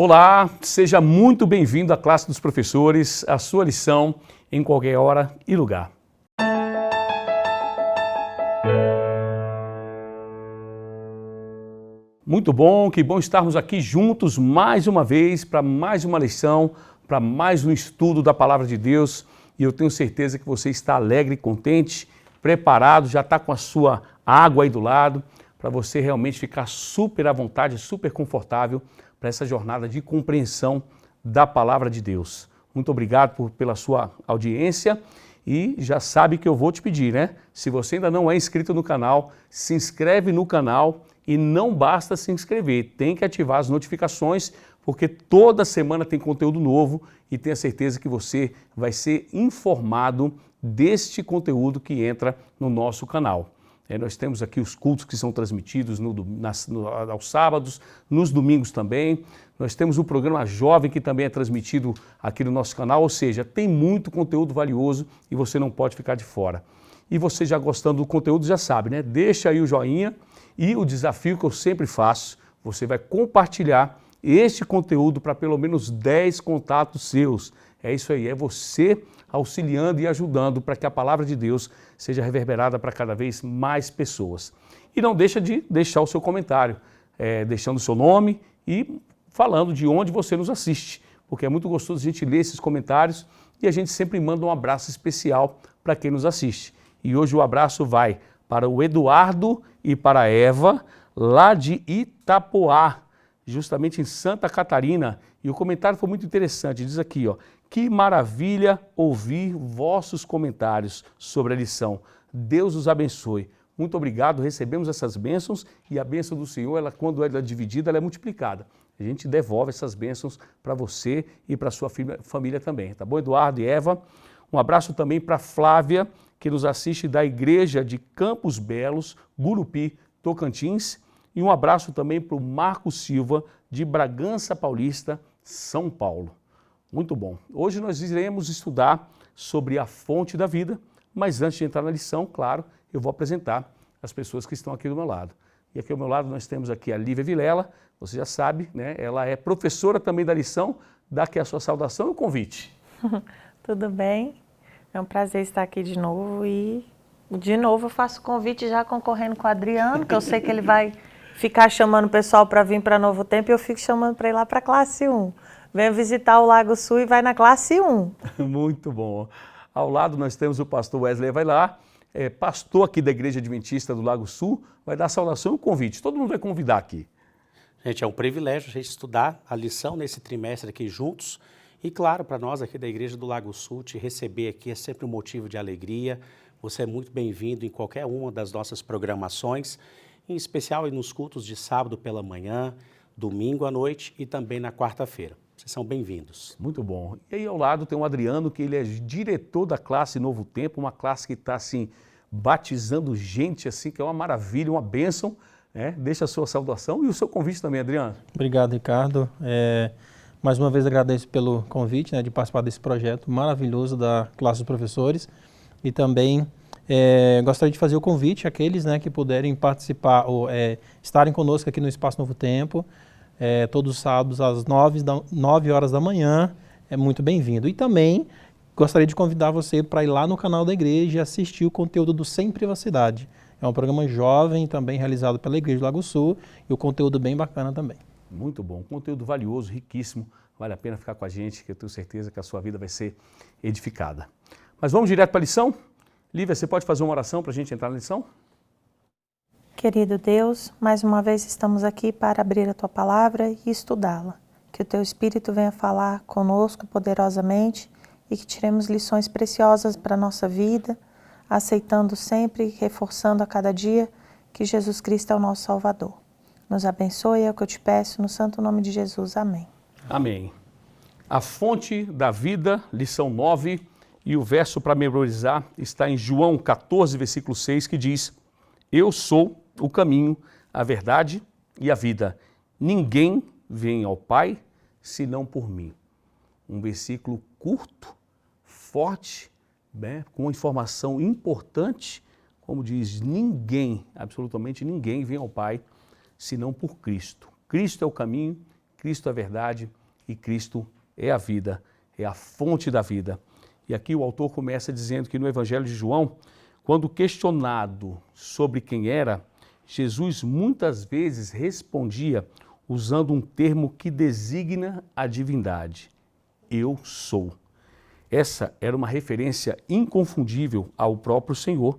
Olá, seja muito bem-vindo à classe dos professores, a sua lição em qualquer hora e lugar. Muito bom, que bom estarmos aqui juntos mais uma vez para mais uma lição, para mais um estudo da Palavra de Deus. E eu tenho certeza que você está alegre, contente, preparado, já está com a sua água aí do lado, para você realmente ficar super à vontade, super confortável para essa jornada de compreensão da Palavra de Deus. Muito obrigado pela sua audiência e já sabe que eu vou te pedir, né? Se você ainda não é inscrito no canal, se inscreve no canal e não basta se inscrever, tem que ativar as notificações porque toda semana tem conteúdo novo e tenha certeza que você vai ser informado deste conteúdo que entra no nosso canal. Nós temos aqui os cultos que são transmitidos aos sábados, nos domingos também. Nós temos o programa Jovem que também é transmitido aqui no nosso canal, ou seja, tem muito conteúdo valioso e você não pode ficar de fora. E você já gostando do conteúdo já sabe, né? Deixa aí o joinha e o desafio que eu sempre faço, você vai compartilhar este conteúdo para pelo menos 10 contatos seus. É isso aí, é você auxiliando e ajudando para que a palavra de Deus seja reverberada para cada vez mais pessoas. E não deixa de deixar o seu comentário, deixando o seu nome e falando de onde você nos assiste, porque é muito gostoso a gente ler esses comentários e a gente sempre manda um abraço especial para quem nos assiste. E hoje o abraço vai para o Eduardo e para a Eva, lá de Itapoá, justamente em Santa Catarina. E o comentário foi muito interessante, diz aqui, ó: que maravilha ouvir vossos comentários sobre a lição. Deus os abençoe. Muito obrigado, recebemos essas bênçãos e a bênção do Senhor, quando ela é dividida, ela é multiplicada. A gente devolve essas bênçãos para você e para a sua família também. Tá bom, Eduardo e Eva? Um abraço também para Flávia, que nos assiste da Igreja de Campos Belos, Gurupi, Tocantins. E um abraço também para o Marco Silva, de Bragança Paulista, São Paulo. Muito bom. Hoje nós iremos estudar sobre a fonte da vida, mas antes de entrar na lição, claro, eu vou apresentar as pessoas que estão aqui do meu lado. E aqui ao meu lado nós temos aqui a Lívia Vilela, você já sabe, né? Ela é professora também da lição, dá aqui a sua saudação e o convite. Tudo bem? É um prazer estar aqui de novo e de novo eu faço o convite já concorrendo com o Adriano, que eu sei que ele vai ficar chamando o pessoal para vir para Novo Tempo e eu fico chamando para ir lá para a classe 1. Venha visitar o Lago Sul e vai na classe 1. Muito bom. Ao lado nós temos o pastor Wesley, vai lá, pastor aqui da Igreja Adventista do Lago Sul, vai dar a saudação e o convite. Todo mundo vai convidar aqui. Gente, é um privilégio a gente estudar a lição nesse trimestre aqui juntos. E claro, para nós aqui da Igreja do Lago Sul, te receber aqui é sempre um motivo de alegria. Você é muito bem-vindo em qualquer uma das nossas programações, em especial nos cultos de sábado pela manhã, domingo à noite e também na quarta-feira. Vocês são bem-vindos. Muito bom. E aí ao lado tem o Adriano, que ele é diretor da classe Novo Tempo, uma classe que está assim, batizando gente, assim, que é uma maravilha, uma bênção. Deixa a sua saudação e o seu convite também, Adriano. Obrigado, Ricardo. Mais uma vez agradeço pelo convite, de participar desse projeto maravilhoso da classe dos professores. E também gostaria de fazer o convite àqueles que puderem participar ou estarem conosco aqui no Espaço Novo Tempo, todos os sábados às 9 horas da manhã, é muito bem-vindo. E também gostaria de convidar você para ir lá no canal da igreja e assistir o conteúdo do Sem Privacidade. É um programa jovem também realizado pela Igreja do Lago Sul e o conteúdo bem bacana também. Muito bom, conteúdo valioso, riquíssimo, vale a pena ficar com a gente, que eu tenho certeza que a sua vida vai ser edificada. Mas vamos direto para a lição? Lívia, você pode fazer uma oração para a gente entrar na lição? Querido Deus, mais uma vez estamos aqui para abrir a Tua Palavra e estudá-la. Que o Teu Espírito venha falar conosco poderosamente e que tiremos lições preciosas para a nossa vida, aceitando sempre e reforçando a cada dia que Jesus Cristo é o nosso Salvador. Nos abençoe, é o que eu te peço, no santo nome de Jesus. Amém. Amém. A fonte da vida, lição 9, e o verso para memorizar está em João 14, versículo 6, que diz: eu sou o caminho, a verdade e a vida. Ninguém vem ao Pai senão por mim. Um versículo curto, forte, com uma informação importante, como diz, ninguém, absolutamente ninguém vem ao Pai senão por Cristo. Cristo é o caminho, Cristo é a verdade e Cristo é a vida, é a fonte da vida. E aqui o autor começa dizendo que no Evangelho de João, quando questionado sobre quem era, Jesus muitas vezes respondia usando um termo que designa a divindade: eu sou. Essa era uma referência inconfundível ao próprio Senhor,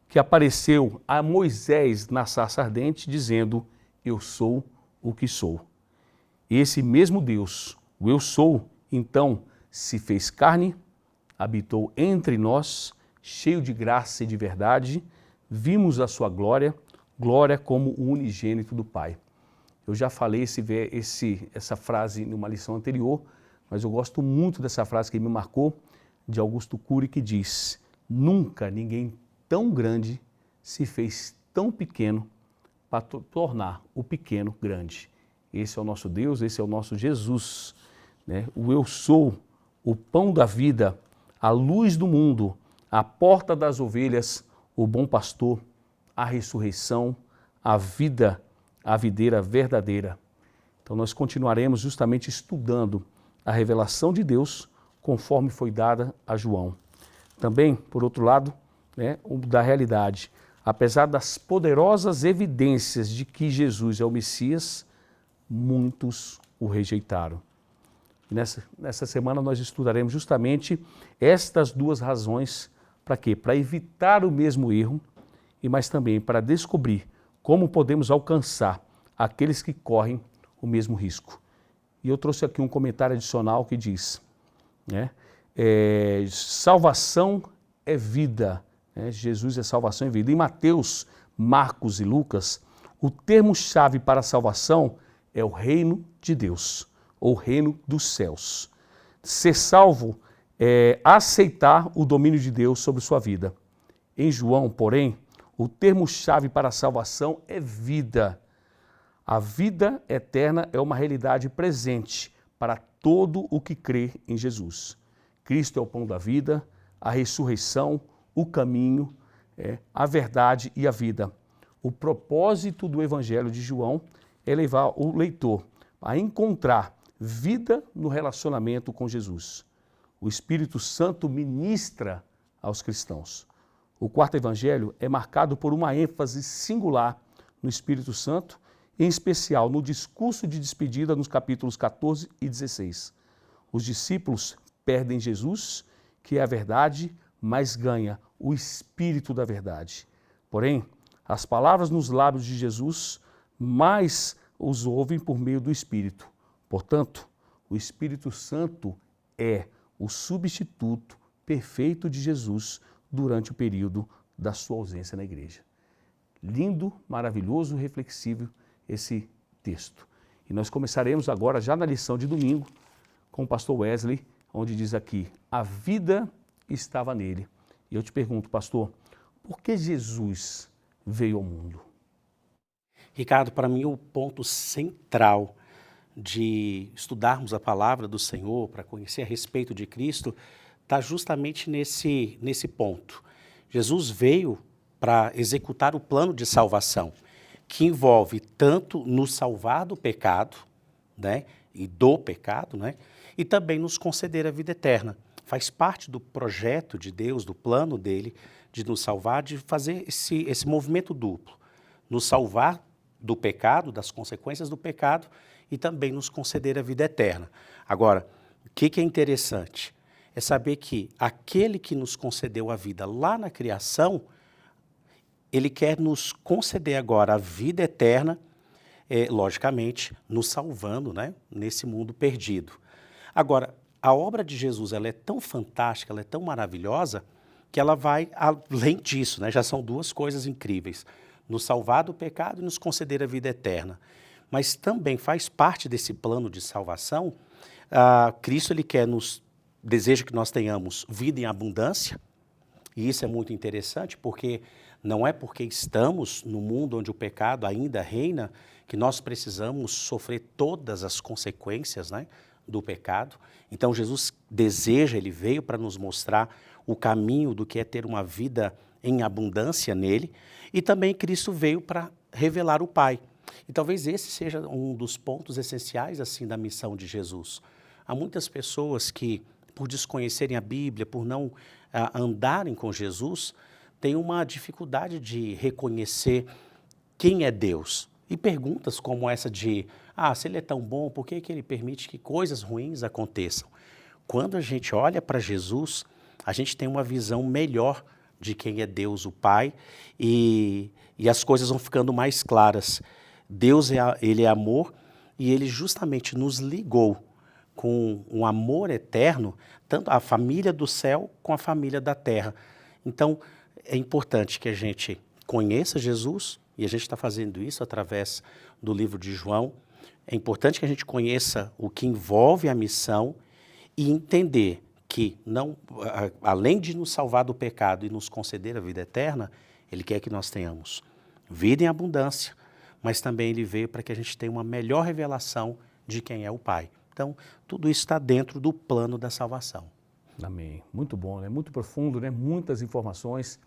que apareceu a Moisés na sarça ardente dizendo: eu sou o que sou. Esse mesmo Deus, o eu sou, então se fez carne, habitou entre nós, cheio de graça e de verdade, vimos a sua glória, glória como o unigênito do Pai. Eu já falei essa frase numa lição anterior, mas eu gosto muito dessa frase que me marcou, de Augusto Cury, que diz: nunca ninguém tão grande se fez tão pequeno para tornar o pequeno grande. Esse é o nosso Deus, esse é o nosso Jesus, né? O eu sou, o pão da vida, a luz do mundo, a porta das ovelhas, o bom pastor, a ressurreição, a vida, a videira verdadeira. Então nós continuaremos justamente estudando a revelação de Deus conforme foi dada a João. Também, por outro lado, né, da realidade, apesar das poderosas evidências de que Jesus é o Messias, muitos o rejeitaram. Nessa semana nós estudaremos justamente estas duas razões. Para quê? Para evitar o mesmo erro, mas também para descobrir como podemos alcançar aqueles que correm o mesmo risco. E eu trouxe aqui um comentário adicional que diz, né, salvação é vida, né? Jesus é salvação e vida. Em Mateus, Marcos e Lucas, o termo-chave para a salvação é o reino de Deus, ou reino dos céus. Ser salvo é aceitar o domínio de Deus sobre sua vida. Em João, porém, o termo-chave para a salvação é vida. A vida eterna é uma realidade presente para todo o que crê em Jesus. Cristo é o pão da vida, a ressurreição, o caminho, a verdade e a vida. O propósito do Evangelho de João é levar o leitor a encontrar vida no relacionamento com Jesus. O Espírito Santo ministra aos cristãos. O quarto Evangelho é marcado por uma ênfase singular no Espírito Santo, em especial no discurso de despedida nos capítulos 14 e 16. Os discípulos perdem Jesus, que é a verdade, mas ganha o Espírito da verdade. Porém, as palavras nos lábios de Jesus mais os ouvem por meio do Espírito. Portanto, o Espírito Santo é o substituto perfeito de Jesus durante o período da sua ausência na igreja. Lindo, maravilhoso, reflexivo esse texto. E nós começaremos agora, já na lição de domingo, com o pastor Wesley, onde diz aqui: a vida estava nele. E eu te pergunto, pastor, por que Jesus veio ao mundo? Ricardo, para mim o ponto central de estudarmos a palavra do Senhor, para conhecer a respeito de Cristo, está justamente nesse ponto. Jesus veio para executar o plano de salvação, que envolve tanto nos salvar do pecado, né, e do pecado, né, e também nos conceder a vida eterna. Faz parte do projeto de Deus, do plano dele, de nos salvar, de fazer esse movimento duplo. Nos salvar do pecado, das consequências do pecado, e também nos conceder a vida eterna. Agora, o que é interessante? É saber que aquele que nos concedeu a vida lá na criação, ele quer nos conceder agora a vida eterna, logicamente, nos salvando, né, nesse mundo perdido. Agora, a obra de Jesus ela é tão fantástica, ela é tão maravilhosa, que ela vai além disso, né? Já são duas coisas incríveis: nos salvar do pecado e nos conceder a vida eterna. Mas também faz parte desse plano de salvação, Cristo ele deseja que nós tenhamos vida em abundância, e isso é muito interessante, porque não é porque estamos no mundo onde o pecado ainda reina que nós precisamos sofrer todas as consequências, né, do pecado. Então Jesus deseja, ele veio para nos mostrar o caminho do que é ter uma vida em abundância nele, e também Cristo veio para revelar o Pai. E talvez esse seja um dos pontos essenciais assim da missão de Jesus. Há muitas pessoas que, por desconhecerem a Bíblia, por não andarem com Jesus, têm uma dificuldade de reconhecer quem é Deus. E perguntas como essa de, se ele é tão bom, por que ele permite que coisas ruins aconteçam? Quando a gente olha para Jesus, a gente tem uma visão melhor de quem é Deus, o Pai, e as coisas vão ficando mais claras. Deus, ele é amor, e ele justamente nos ligou com um amor eterno, tanto a família do céu com a família da terra. Então, é importante que a gente conheça Jesus, e a gente está fazendo isso através do livro de João. É importante que a gente conheça o que envolve a missão e entender que, além de nos salvar do pecado e nos conceder a vida eterna, Ele quer que nós tenhamos vida em abundância, mas também Ele veio para que a gente tenha uma melhor revelação de quem é o Pai. Então, tudo isso está dentro do plano da salvação. Amém. Muito bom, né? Muito profundo, né? Muitas informações.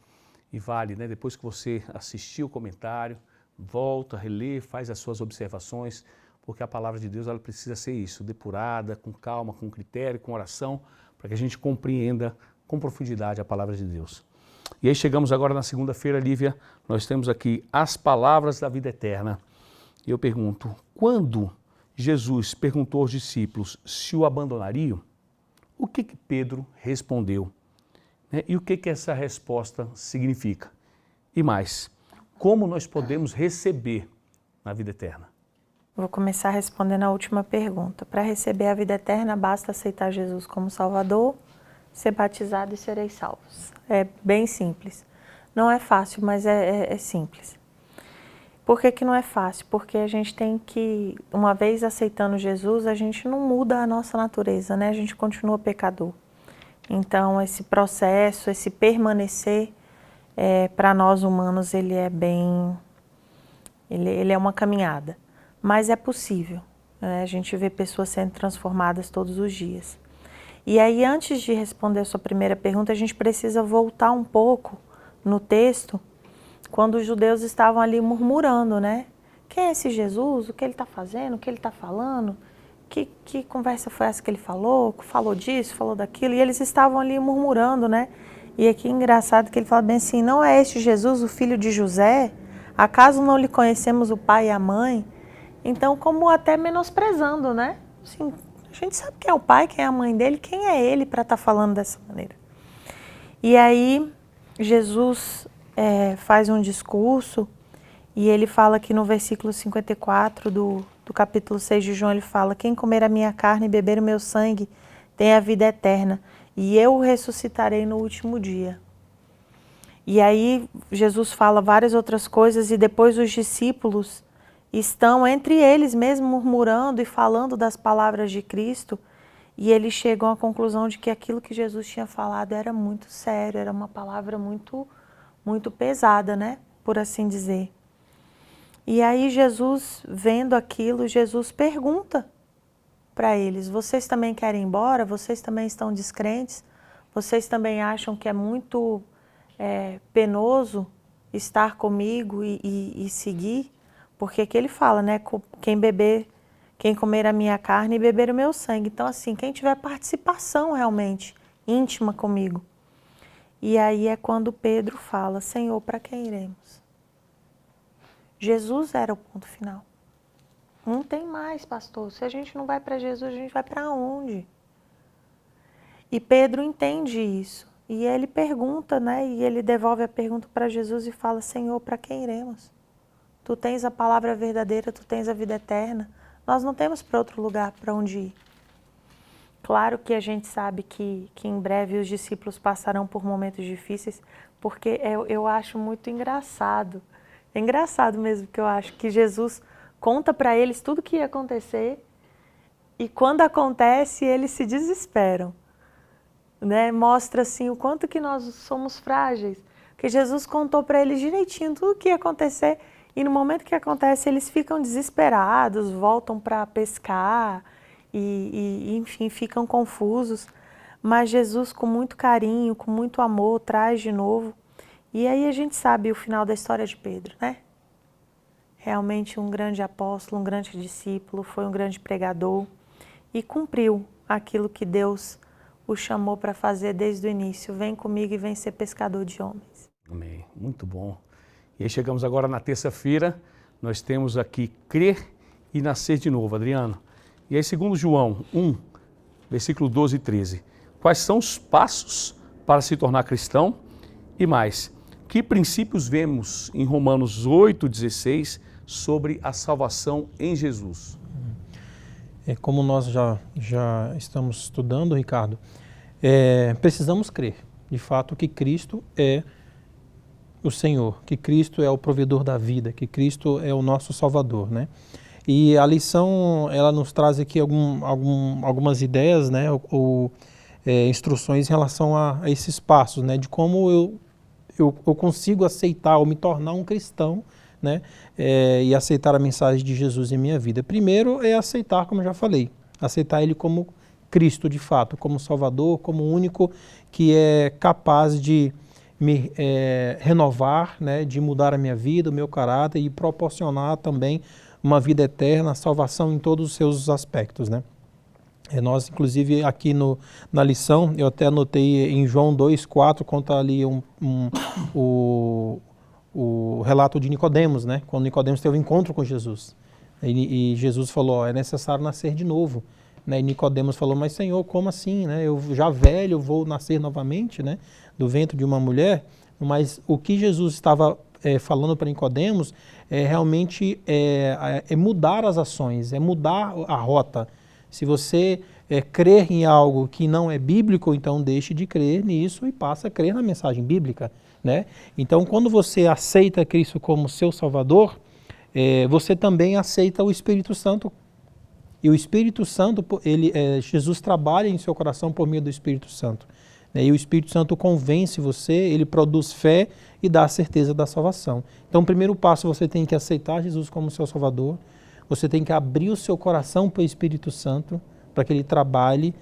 E vale, né? Depois que você assistiu o comentário, volta, relê, faz as suas observações, porque a palavra de Deus ela precisa ser isso, depurada, com calma, com critério, com oração, para que a gente compreenda com profundidade a palavra de Deus. E aí chegamos agora na segunda-feira, Lívia, nós temos aqui as palavras da vida eterna. E eu pergunto, quando Jesus perguntou aos discípulos se o abandonariam, o que Pedro respondeu? E o que essa resposta significa? E mais, como nós podemos receber a vida eterna? Vou começar respondendo a última pergunta. Para receber a vida eterna, basta aceitar Jesus como Salvador, ser batizado e sereis salvos. É bem simples. Não é fácil, mas é simples. Por que não é fácil? Porque a gente tem que, uma vez aceitando Jesus, a gente não muda a nossa natureza, né? A gente continua pecador. Então, esse processo, esse permanecer, para nós humanos, ele é uma caminhada. Mas é possível, né? A gente vê pessoas sendo transformadas todos os dias. E aí, antes de responder a sua primeira pergunta, a gente precisa voltar um pouco no texto, quando os judeus estavam ali murmurando, né? Quem é esse Jesus? O que ele está fazendo? O que ele está falando? Que conversa foi essa que ele falou? Falou disso, falou daquilo? E eles estavam ali murmurando, né? E aqui é engraçado que ele fala bem assim, não é este Jesus, o filho de José? Acaso não lhe conhecemos o pai e a mãe? Então, como até menosprezando, né? Assim, a gente sabe quem é o pai, quem é a mãe dele, quem é ele para estar falando dessa maneira. E aí, Jesus faz um discurso e ele fala aqui no versículo 54 do capítulo 6 de João, ele fala, quem comer a minha carne e beber o meu sangue tem a vida eterna e eu o ressuscitarei no último dia. E aí Jesus fala várias outras coisas e depois os discípulos estão entre eles mesmo murmurando e falando das palavras de Cristo e eles chegam à conclusão de que aquilo que Jesus tinha falado era muito sério, era uma palavra muito, muito pesada, né? Por assim dizer. E aí Jesus, vendo aquilo, Jesus pergunta para eles, vocês também querem ir embora? Vocês também estão descrentes? Vocês também acham que é muito penoso estar comigo e seguir? Porque aqui ele fala, né? Quem comer a minha carne e beber o meu sangue. Então, assim, quem tiver participação realmente íntima comigo. E aí é quando Pedro fala, Senhor, para quem iremos? Jesus era o ponto final. Não tem mais, pastor. Se a gente não vai para Jesus, a gente vai para onde? E Pedro entende isso. E ele pergunta, né? E ele devolve a pergunta para Jesus e fala, Senhor, para quem iremos? Tu tens a palavra verdadeira, tu tens a vida eterna. Nós não temos para outro lugar para onde ir. Claro que a gente sabe que em breve os discípulos passarão por momentos difíceis, porque eu acho muito engraçado. É engraçado mesmo que eu acho que Jesus conta para eles tudo o que ia acontecer e quando acontece eles se desesperam. Né? Mostra assim o quanto que nós somos frágeis. Porque Jesus contou para eles direitinho tudo o que ia acontecer e no momento que acontece eles ficam desesperados, voltam para pescar e enfim, ficam confusos. Mas Jesus com muito carinho, com muito amor, traz de novo. E aí a gente sabe o final da história de Pedro, né? realmente um grande apóstolo, um grande discípulo, foi um grande pregador e cumpriu aquilo que Deus o chamou para fazer desde o início. Vem comigo e vem ser pescador de homens. Amém. Muito bom. E aí chegamos agora na terça-feira, nós temos aqui crer e nascer de novo, Adriano. E aí, segundo João 1, versículo 12 e 13, quais são os passos para se tornar cristão? E mais, que princípios vemos em Romanos 8, 16 sobre a salvação em Jesus? Como nós já estamos estudando, Ricardo, precisamos crer, de fato, que Cristo é o Senhor, que Cristo é o provedor da vida, que Cristo é o nosso Salvador, né? E a lição, ela nos traz aqui algumas ideias, né, ou instruções em relação a esses passos, né, de como eu consigo aceitar ou me tornar um cristão, né, e aceitar a mensagem de Jesus em minha vida. Primeiro é aceitar, como eu já falei, aceitar Ele como Cristo de fato, como Salvador, como o único que é capaz de me renovar, né, de mudar a minha vida, o meu caráter e proporcionar também uma vida eterna, salvação em todos os seus aspectos, né? Nós, inclusive, aqui na lição, eu até anotei em João 2,4, conta ali o relato de Nicodemos, né? Quando Nicodemos teve um encontro com Jesus. E Jesus falou, é necessário nascer de novo. Né? E Nicodemos falou, mas Senhor, como assim? Né? Eu já velho, vou nascer novamente, né? Do ventre de uma mulher? Mas o que Jesus estava falando para Nicodemos realmente mudar as ações, é mudar a rota. Se você crer em algo que não é bíblico, então deixe de crer nisso e passe a crer na mensagem bíblica, né? Então, quando você aceita Cristo como seu Salvador, você também aceita o Espírito Santo. E o Espírito Santo, Jesus trabalha em seu coração por meio do Espírito Santo. E o Espírito Santo convence você, ele produz fé e dá a certeza da salvação. Então, o primeiro passo, você tem que aceitar Jesus como seu Salvador. Você tem que abrir o seu coração para o Espírito Santo, para que ele trabalhe,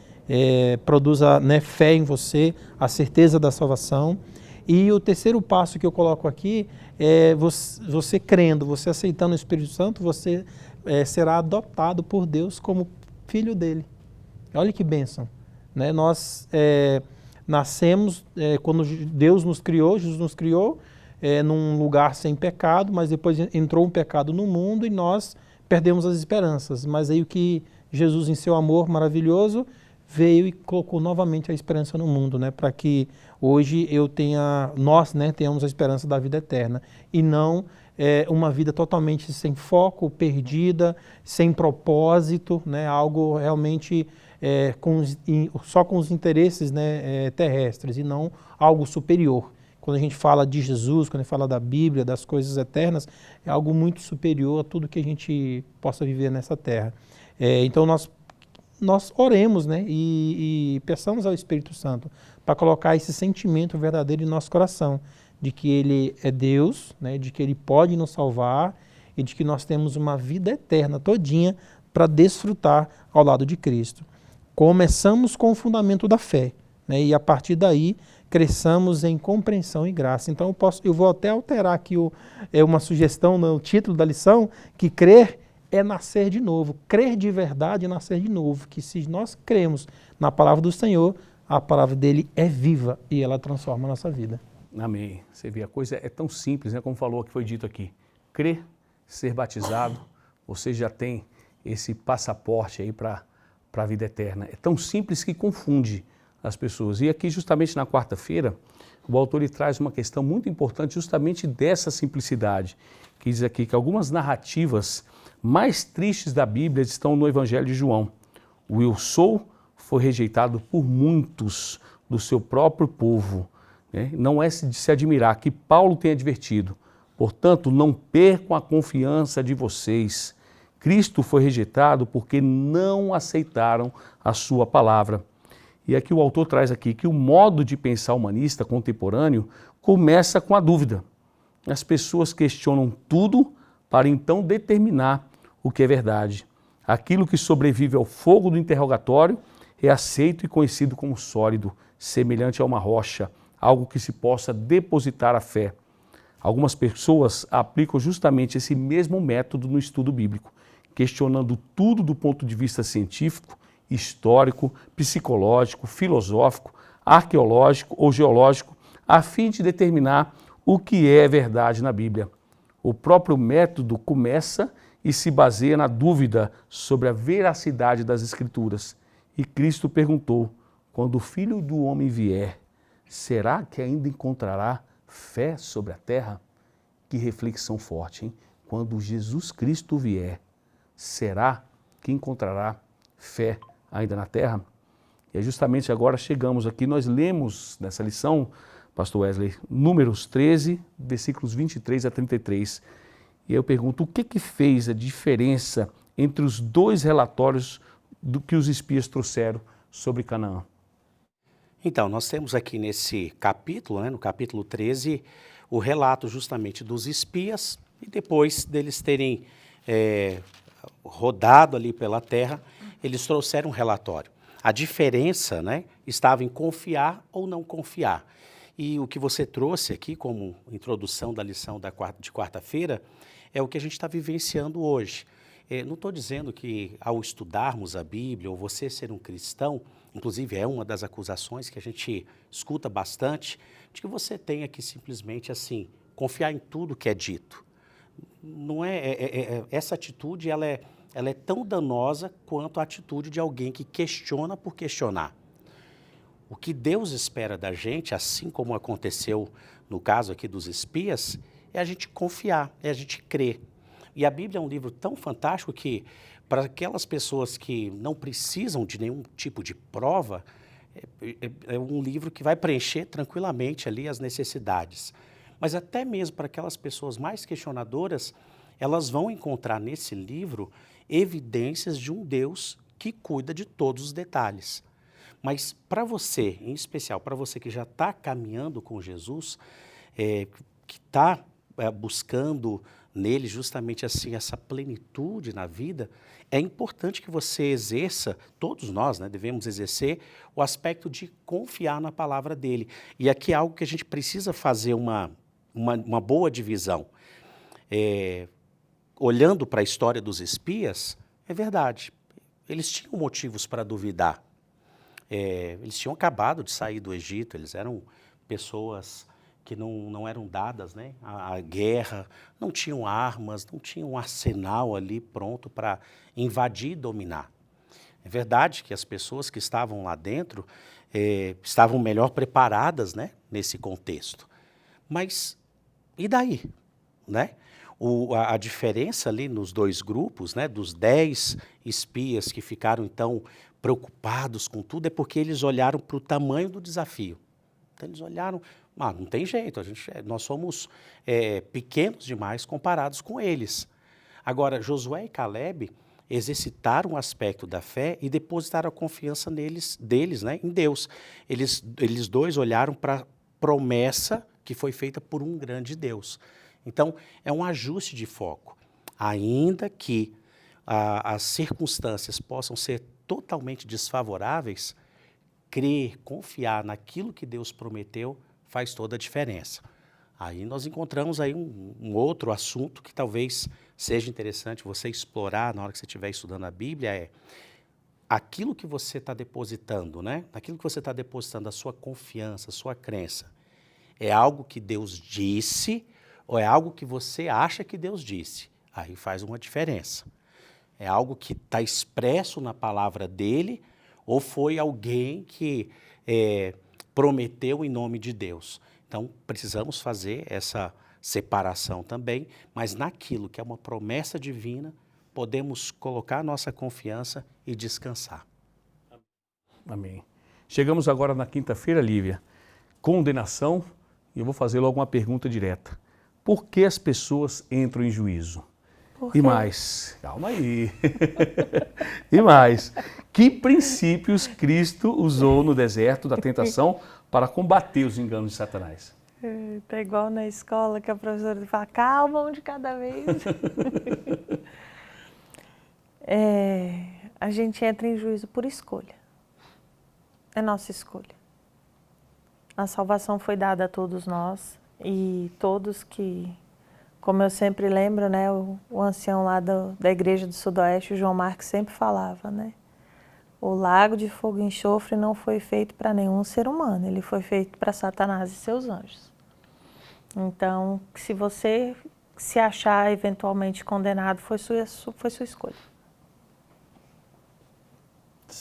produza, né, fé em você, a certeza da salvação. E o terceiro passo que eu coloco aqui é você crendo, você aceitando o Espírito Santo, você será adotado por Deus como filho dele. Olha que bênção, né? Nós nascemos, quando Deus nos criou, Jesus nos criou num lugar sem pecado, mas depois entrou um pecado no mundo e nós perdemos as esperanças. Mas aí o que Jesus, em seu amor maravilhoso, veio e colocou novamente a esperança no mundo, né? Para que hoje nós, né, tenhamos a esperança da vida eterna e não uma vida totalmente sem foco, perdida, sem propósito, né? Algo realmente só com os interesses, né, terrestres e não algo superior. Quando a gente fala de Jesus, quando a gente fala da Bíblia, das coisas eternas, é algo muito superior a tudo que a gente possa viver nessa terra. Então nós oremos, né, e peçamos ao Espírito Santo para colocar esse sentimento verdadeiro em nosso coração, de que Ele é Deus, né, de que Ele pode nos salvar e de que nós temos uma vida eterna todinha para desfrutar ao lado de Cristo. Começamos com o fundamento da fé, né, e a partir daí cresçamos em compreensão e graça. Então eu vou até alterar aqui uma sugestão no título da lição, que crer é nascer de novo. Crer de verdade é nascer de novo. Que se nós cremos na palavra do Senhor, a palavra dele é viva e ela transforma a nossa vida. Amém. Você vê, a coisa é tão simples, né? Como falou, que foi dito aqui. Crer, ser batizado, você já tem esse passaporte aí para a vida eterna. É tão simples que confunde as pessoas. E aqui, justamente na quarta-feira, o autor ele traz uma questão muito importante justamente dessa simplicidade, que diz aqui que algumas narrativas mais tristes da Bíblia estão no Evangelho de João. O eu sou foi rejeitado por muitos do seu próprio povo. Né? Não é de se admirar que Paulo tenha advertido. Portanto, não percam a confiança de vocês. Cristo foi rejeitado porque não aceitaram a sua palavra. E aqui o autor traz aqui que o modo de pensar humanista contemporâneo começa com a dúvida. As pessoas questionam tudo para então determinar o que é verdade. Aquilo que sobrevive ao fogo do interrogatório é aceito e conhecido como sólido, semelhante a uma rocha, algo que se possa depositar a fé. Algumas pessoas aplicam justamente esse mesmo método no estudo bíblico, questionando tudo do ponto de vista científico, histórico, psicológico, filosófico, arqueológico ou geológico, a fim de determinar o que é verdade na Bíblia. O próprio método começa e se baseia na dúvida sobre a veracidade das Escrituras. E Cristo perguntou: quando o Filho do Homem vier, será que ainda encontrará fé sobre a terra? Que reflexão forte, hein? Quando Jesus Cristo vier, será que encontrará fé ainda na terra? E é justamente agora chegamos aqui, nós lemos nessa lição, pastor Wesley, Números 13, versículos 23 a 33. E eu pergunto, o que fez a diferença entre os dois relatórios do que os espias trouxeram sobre Canaã? Então, nós temos aqui nesse capítulo, no capítulo 13, o relato justamente dos espias e depois deles terem rodado ali pela terra, eles trouxeram um relatório. A diferença, estava em confiar ou não confiar. E o que você trouxe aqui como introdução da lição de quarta-feira é o que a gente está vivenciando hoje. Não estou dizendo que ao estudarmos a Bíblia ou você ser um cristão, inclusive é uma das acusações que a gente escuta bastante, de que você tenha que simplesmente assim, confiar em tudo que é dito. Não essa atitude ela é tão danosa quanto a atitude de alguém que questiona por questionar. O que Deus espera da gente, assim como aconteceu no caso aqui dos espias, é a gente confiar, é a gente crer. E a Bíblia é um livro tão fantástico que, para aquelas pessoas que não precisam de nenhum tipo de prova, é um livro que vai preencher tranquilamente ali as necessidades. Mas até mesmo para aquelas pessoas mais questionadoras, elas vão encontrar nesse livro evidências de um Deus que cuida de todos os detalhes. Mas para você, em especial para você que já está caminhando com Jesus, que está buscando nele justamente assim essa plenitude na vida, é importante que você exerça, todos nós devemos exercer o aspecto de confiar na palavra dele. E aqui é algo que a gente precisa fazer uma boa divisão. Olhando para a história dos espias, é verdade, eles tinham motivos para duvidar. Eles tinham acabado de sair do Egito, eles eram pessoas que não eram dadas à guerra, não tinham armas, não tinham um arsenal ali pronto para invadir e dominar. É verdade que as pessoas que estavam lá dentro estavam melhor preparadas nesse contexto. Mas e daí? A diferença ali nos dois grupos, dos 10 espias que ficaram então preocupados com tudo, é porque eles olharam para o tamanho do desafio. Então, eles olharam, não tem jeito, nós somos pequenos demais comparados com eles. Agora, Josué e Caleb exercitaram o aspecto da fé e depositaram a confiança deles em Deus. Eles dois olharam para a promessa que foi feita por um grande Deus. Então, é um ajuste de foco. Ainda que as circunstâncias possam ser totalmente desfavoráveis, crer, confiar naquilo que Deus prometeu faz toda a diferença. Aí nós encontramos aí um outro assunto que talvez seja interessante você explorar na hora que você estiver estudando a Bíblia, aquilo que você está depositando, aquilo que você está depositando a sua confiança, a sua crença, é algo que Deus disse ou é algo que você acha que Deus disse? Aí faz uma diferença. É algo que está expresso na palavra dele ou foi alguém que prometeu em nome de Deus? Então, precisamos fazer essa separação também, mas naquilo que é uma promessa divina, podemos colocar a nossa confiança e descansar. Amém. Chegamos agora na quinta-feira, Lívia. Condenação, e eu vou fazer logo uma pergunta direta. Por que as pessoas entram em juízo? E mais, calma aí, e mais, que princípios Cristo usou no deserto da tentação para combater os enganos de Satanás? Tá igual na escola que a professora fala, calma, um de cada vez. A gente entra em juízo por escolha, é nossa escolha. A salvação foi dada a todos nós, E todos que, como eu sempre lembro, né, o ancião lá da Igreja do Sudoeste, o João Marques, sempre falava, né? O lago de fogo e enxofre não foi feito para nenhum ser humano, ele foi feito para Satanás e seus anjos. Então, se você se achar eventualmente condenado, foi sua escolha.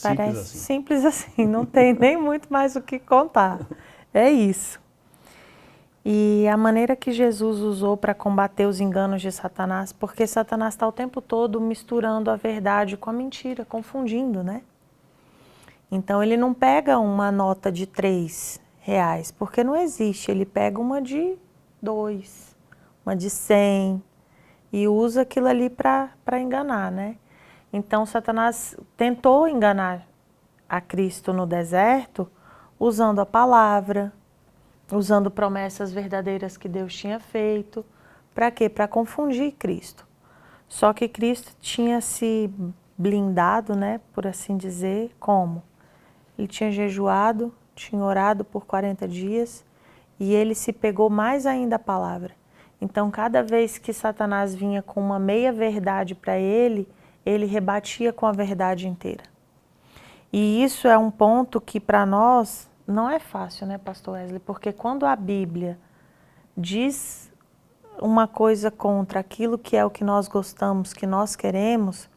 Parece assim. simples assim, não tem nem muito mais o que contar. É isso. E a maneira que Jesus usou para combater os enganos de Satanás, porque Satanás está o tempo todo misturando a verdade com a mentira, confundindo, né? Então ele não pega uma nota de R$3, porque não existe. Ele pega uma de 2, uma de 100 e usa aquilo ali para enganar, né? Então Satanás tentou enganar a Cristo no deserto usando a palavra, usando promessas verdadeiras que Deus tinha feito. Para quê? Para confundir Cristo. Só que Cristo tinha se blindado, né, por assim dizer, como? Ele tinha jejuado, tinha orado por 40 dias e ele se pegou mais ainda à palavra. Então, cada vez que Satanás vinha com uma meia verdade para ele, ele rebatia com a verdade inteira. E isso é um ponto que para nós não é fácil, né, pastor Wesley? Porque quando a Bíblia diz uma coisa contra aquilo que é o que nós gostamos, que nós queremos,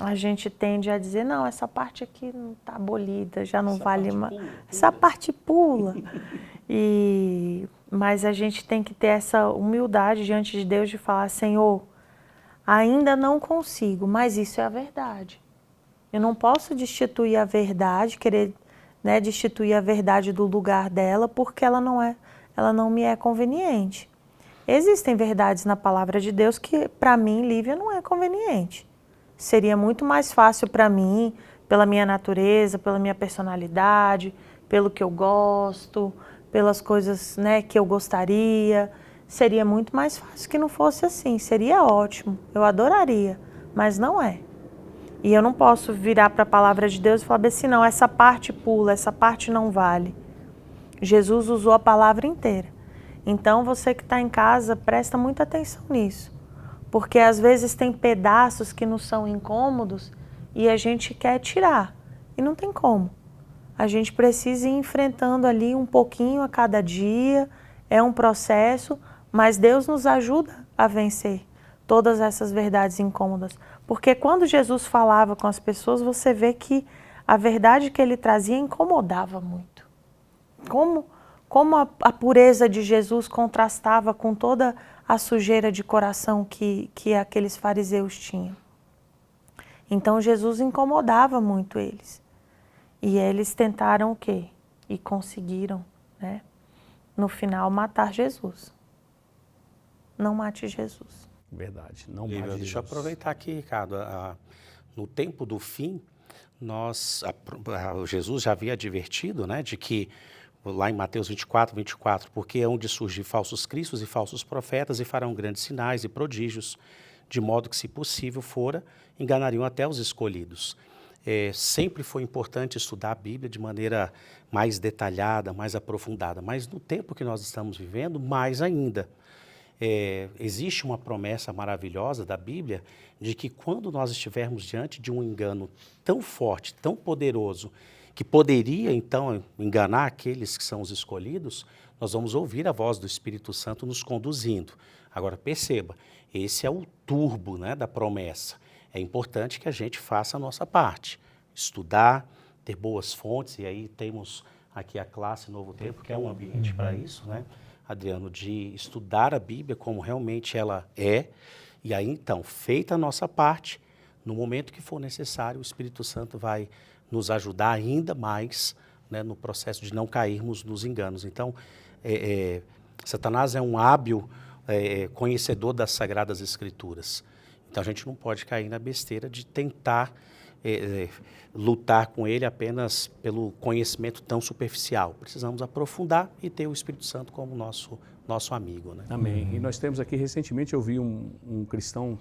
a gente tende a dizer, não, essa parte aqui não está abolida, já não vale mais. Essa parte pula. Mas a gente tem que ter essa humildade diante de Deus de falar, Senhor, ainda não consigo, mas isso é a verdade. Eu não posso destituir a verdade, querer, né, destituir a verdade do lugar dela, porque ela não me é conveniente. Existem verdades na palavra de Deus que, para mim, Lívia, não é conveniente. Seria muito mais fácil para mim, pela minha natureza, pela minha personalidade, pelo que eu gosto, pelas coisas, né, que eu gostaria. Seria muito mais fácil que não fosse assim. Seria ótimo, eu adoraria, mas não é. E eu não posso virar para a palavra de Deus e falar assim, não, essa parte pula, essa parte não vale. Jesus usou a palavra inteira. Então, você que está em casa, presta muita atenção nisso. Porque às vezes tem pedaços que nos são incômodos e a gente quer tirar. E não tem como. A gente precisa ir enfrentando ali um pouquinho a cada dia. É um processo, mas Deus nos ajuda a vencer todas essas verdades incômodas. Porque quando Jesus falava com as pessoas, você vê que a verdade que ele trazia incomodava muito. Como a pureza de Jesus contrastava com toda a sujeira de coração que aqueles fariseus tinham. Então Jesus incomodava muito eles. E eles tentaram o quê? E conseguiram, né? No final, matar Jesus. Não mate Jesus. Verdade, não mate Jesus. Deixa eu aproveitar aqui, Ricardo. No tempo do fim, Jesus já havia advertido, né, de que lá em Mateus 24, porque é onde surgem falsos cristos e falsos profetas e farão grandes sinais e prodígios, de modo que, se possível fora, enganariam até os escolhidos. Sempre foi importante estudar a Bíblia de maneira mais detalhada, mais aprofundada, mas no tempo que nós estamos vivendo, mais ainda. Existe uma promessa maravilhosa da Bíblia de que quando nós estivermos diante de um engano tão forte, tão poderoso, que poderia, então, enganar aqueles que são os escolhidos, nós vamos ouvir a voz do Espírito Santo nos conduzindo. Agora, perceba, esse é o turbo, né, da promessa. É importante que a gente faça a nossa parte, estudar, ter boas fontes, e aí temos aqui a classe Novo Tempo, que é um ambiente para isso, né, Adriano, de estudar a Bíblia como realmente ela é, e aí, então, feita a nossa parte, no momento que for necessário, o Espírito Santo vai nos ajudar ainda mais, né, no processo de não cairmos nos enganos. Então, Satanás é um hábil conhecedor das Sagradas Escrituras. Então, a gente não pode cair na besteira de tentar lutar com ele apenas pelo conhecimento tão superficial. Precisamos aprofundar e ter o Espírito Santo como nosso amigo, né? Amém. E nós temos aqui, recentemente, eu vi um cristão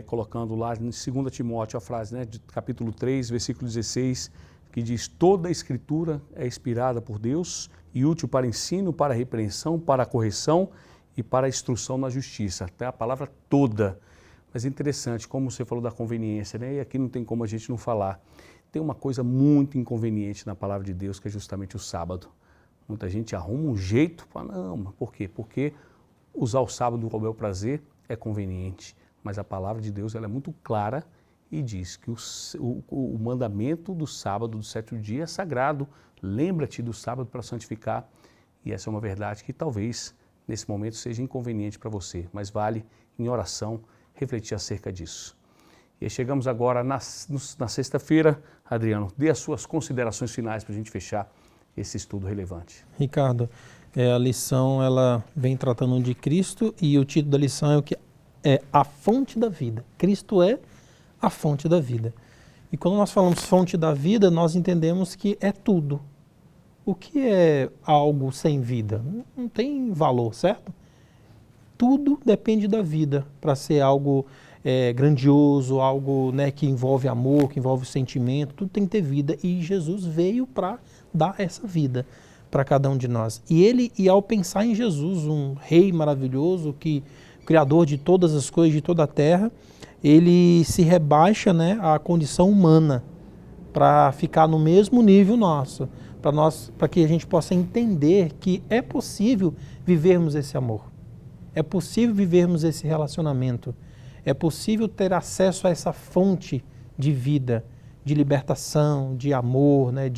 colocando lá em 2 Timóteo a frase, né, de capítulo 3, versículo 16, que que diz: toda a Escritura é inspirada por Deus e útil para ensino, para repreensão, para correção e para a instrução na justiça. Até a palavra toda. Mas é interessante, como você falou da conveniência, né? E aqui não tem como a gente não falar. Tem uma coisa muito inconveniente na palavra de Deus, que é justamente o sábado. Muita gente arruma um jeito, fala, não, por quê? Porque usar o sábado ao bel prazer é conveniente. Mas a palavra de Deus ela é muito clara e diz que o mandamento do sábado, do sétimo dia, é sagrado. Lembra-te do sábado para santificar. E essa é uma verdade que talvez nesse momento seja inconveniente para você, mas vale em oração refletir acerca disso. E aí chegamos agora na sexta-feira. Adriano, dê as suas considerações finais para a gente fechar esse estudo relevante. Ricardo, a lição ela vem tratando de Cristo e o título da lição é o que é a fonte da vida. Cristo é a fonte da vida. E quando nós falamos fonte da vida, nós entendemos que é tudo. O que é algo sem vida? Não tem valor, certo? Tudo depende da vida para ser algo grandioso, algo, né, que envolve amor, que envolve sentimento, tudo tem que ter vida. E Jesus veio para dar essa vida para cada um de nós. E ao pensar em Jesus, um rei maravilhoso, criador de todas as coisas, de toda a terra, ele se rebaixa, né, à condição humana para ficar no mesmo nível nosso, para que a gente possa entender que é possível vivermos esse amor, é possível vivermos esse relacionamento, é possível ter acesso a essa fonte de vida, de libertação, de amor, né,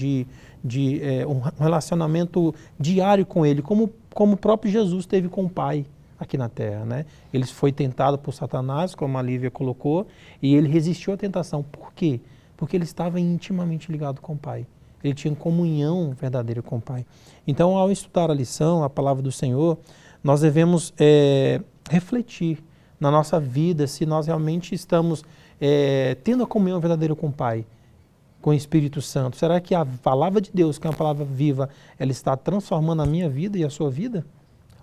um relacionamento diário com Ele, como o próprio Jesus teve com o Pai aqui na Terra, né? Ele foi tentado por Satanás, como a Lívia colocou, e ele resistiu à tentação. Por quê? Porque ele estava intimamente ligado com o Pai. Ele tinha comunhão verdadeira com o Pai. Então, ao estudar a lição, a palavra do Senhor, nós devemos refletir na nossa vida se nós realmente estamos tendo a comunhão verdadeira com o Pai, com o Espírito Santo. Será que a palavra de Deus, que é uma palavra viva, ela está transformando a minha vida e a sua vida?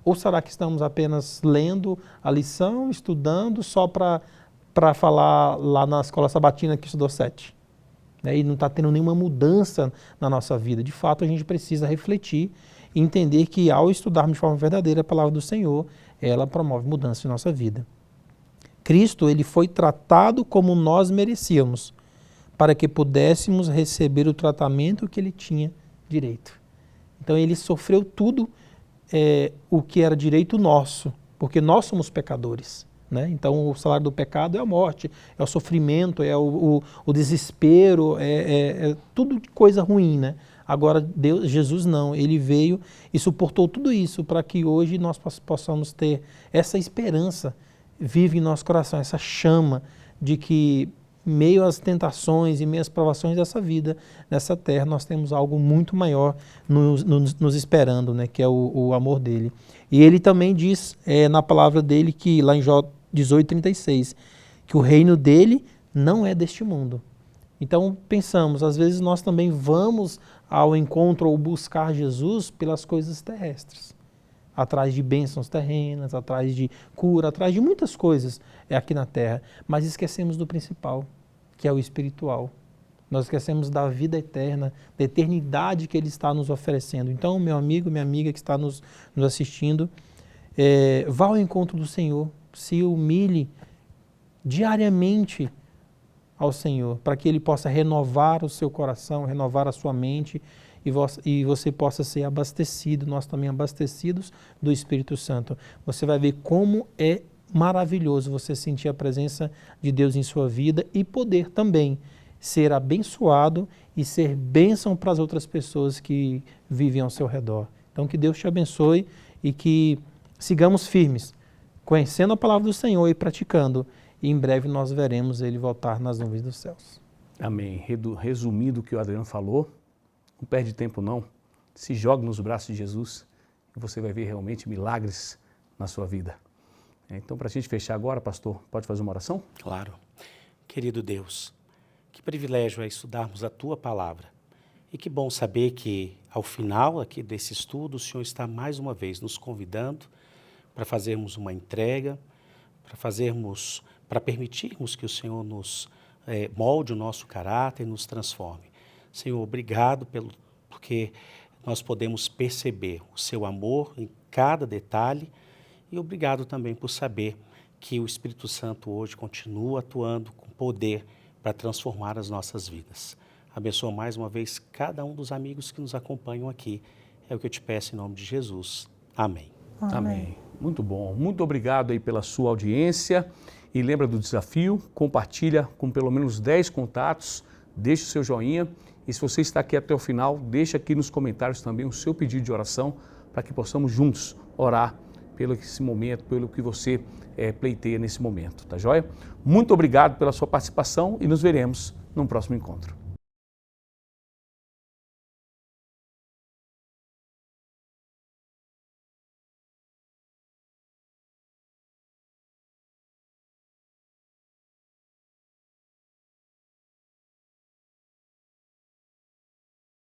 Ou será que estamos apenas lendo a lição, estudando, só para falar lá na escola sabatina que estudou 7? E não está tendo nenhuma mudança na nossa vida. De fato, a gente precisa refletir e entender que ao estudarmos de forma verdadeira a palavra do Senhor, ela promove mudança em nossa vida. Cristo, ele foi tratado como nós merecíamos, para que pudéssemos receber o tratamento que ele tinha direito. Então, ele sofreu tudo o que era direito nosso, porque nós somos pecadores, né? Então o salário do pecado é a morte, é o sofrimento, é o desespero, é tudo de coisa ruim, né? Agora Jesus não, ele veio e suportou tudo isso para que hoje nós possamos ter essa esperança vive em nosso coração, essa chama de que meio às tentações e meio às provações dessa vida, nessa terra, nós temos algo muito maior nos esperando, né, que é o amor dele. E ele também diz na palavra dele, que lá em Jó 18:36, que o reino dele não é deste mundo. Então pensamos, às vezes nós também vamos ao encontro ou buscar Jesus pelas coisas terrestres, atrás de bênçãos terrenas, atrás de cura, atrás de muitas coisas aqui na terra, mas esquecemos do principal, que é o espiritual. Nós esquecemos da vida eterna, da eternidade que Ele está nos oferecendo. Então, meu amigo, minha amiga que está nos assistindo, vá ao encontro do Senhor, se humilhe diariamente ao Senhor, para que Ele possa renovar o seu coração, renovar a sua mente e você possa ser abastecido, nós também abastecidos do Espírito Santo. Você vai ver como é maravilhoso você sentir a presença de Deus em sua vida e poder também ser abençoado e ser bênção para as outras pessoas que vivem ao seu redor. Então que Deus te abençoe e que sigamos firmes, conhecendo a palavra do Senhor e praticando. E em breve nós veremos Ele voltar nas nuvens dos céus. Amém. Resumindo o que o Adriano falou, não perde tempo não, se jogue nos braços de Jesus e você vai ver realmente milagres na sua vida. Então, para a gente fechar agora, pastor, pode fazer uma oração? Claro. Querido Deus, que privilégio é estudarmos a Tua Palavra. E que bom saber que, ao final aqui desse estudo, o Senhor está mais uma vez nos convidando para fazermos uma entrega, para permitirmos que o Senhor nos molde o nosso caráter e nos transforme. Senhor, obrigado porque nós podemos perceber o seu amor em cada detalhe e obrigado também por saber que o Espírito Santo hoje continua atuando com poder para transformar as nossas vidas. Abençoa mais uma vez cada um dos amigos que nos acompanham aqui. É o que eu te peço em nome de Jesus. Amém. Amém. Muito bom. Muito obrigado aí pela sua audiência. E lembra do desafio, compartilha com pelo menos 10 contatos, deixe o seu joinha. E se você está aqui até o final, deixa aqui nos comentários também o seu pedido de oração para que possamos juntos orar pelo esse momento, pelo que você pleiteia nesse momento, tá joia? Muito obrigado pela sua participação e nos veremos no próximo encontro.